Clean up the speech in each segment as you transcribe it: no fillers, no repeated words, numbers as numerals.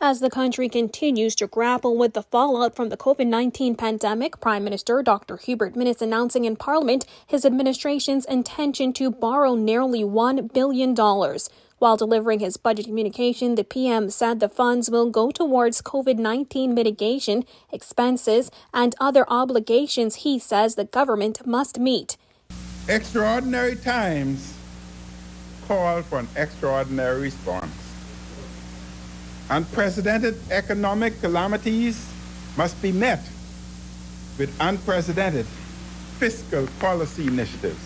As the country continues to grapple with the fallout from the COVID-19 pandemic, Prime Minister Dr. Hubert Minnis announcing in Parliament his administration's intention to borrow nearly $1 billion. While delivering his budget communication, the PM said the funds will go towards COVID-19 mitigation, expenses, and other obligations he says the government must meet. Extraordinary times call for an extraordinary response. Unprecedented economic calamities must be met with unprecedented fiscal policy initiatives.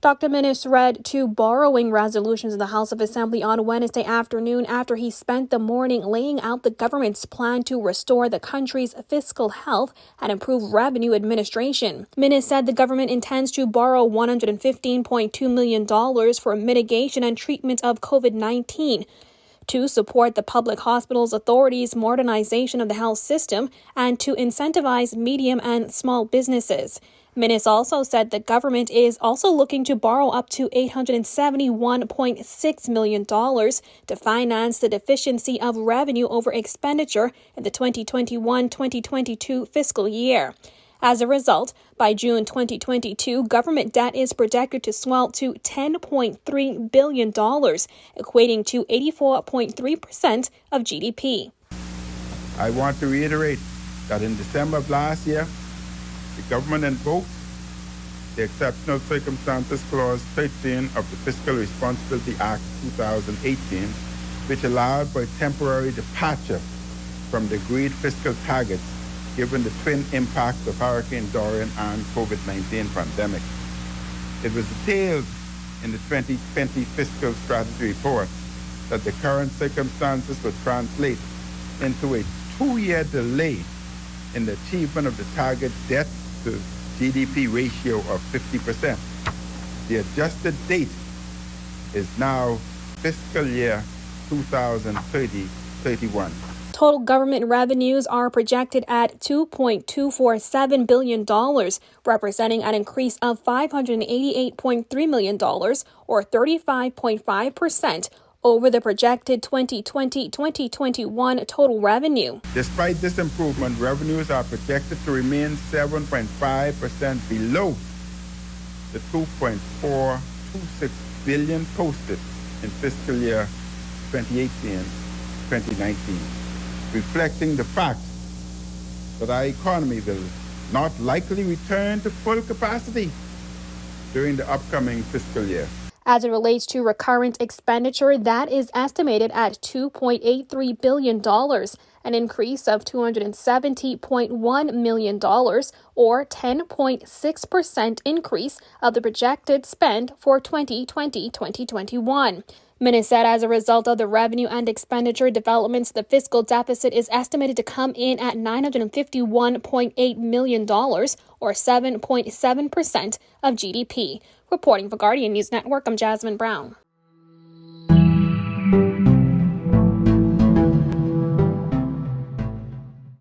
Dr. Minnis read two borrowing resolutions in the House of Assembly on Wednesday afternoon after he spent the morning laying out the government's plan to restore the country's fiscal health and improve revenue administration. Minnis said the government intends to borrow $115.2 million for mitigation and treatment of COVID-19. to support the Public Hospitals Authority's modernization of the health system and to incentivize medium and small businesses. Minnis also said the government is also looking to borrow up to $871.6 million to finance the deficiency of revenue over expenditure in the 2021-2022 fiscal year. As a result, by June 2022, government debt is projected to swell to $10.3 billion, equating to 84.3% of GDP. I want to reiterate that in December of last year, the government invoked the Exceptional Circumstances Clause 13 of the Fiscal Responsibility Act 2018, which allowed for a temporary departure from the agreed fiscal targets given the twin impacts of Hurricane Dorian and COVID-19 pandemic. It was detailed in the 2020 Fiscal Strategy Report that the current circumstances would translate into a 2-year delay in the achievement of the target debt to GDP ratio of 50%. The adjusted date is now fiscal year 2030-31. Total government revenues are projected at $2.247 billion, representing an increase of $588.3 million, or 35.5%, over the projected 2020-2021 total revenue. Despite this improvement, revenues are projected to remain 7.5% below the $2.426 billion posted in fiscal year 2018-2019. reflecting the fact that our economy will not likely return to full capacity during the upcoming fiscal year. As it relates to recurrent expenditure, that is estimated at $2.83 billion, an increase of $270.1 million, or 10.6% increase of the projected spend for 2020-2021. Minnis said as a result of the revenue and expenditure developments, the fiscal deficit is estimated to come in at $951.8 million, or 7.7% of GDP. Reporting for Guardian News Network, I'm Jasmine Brown.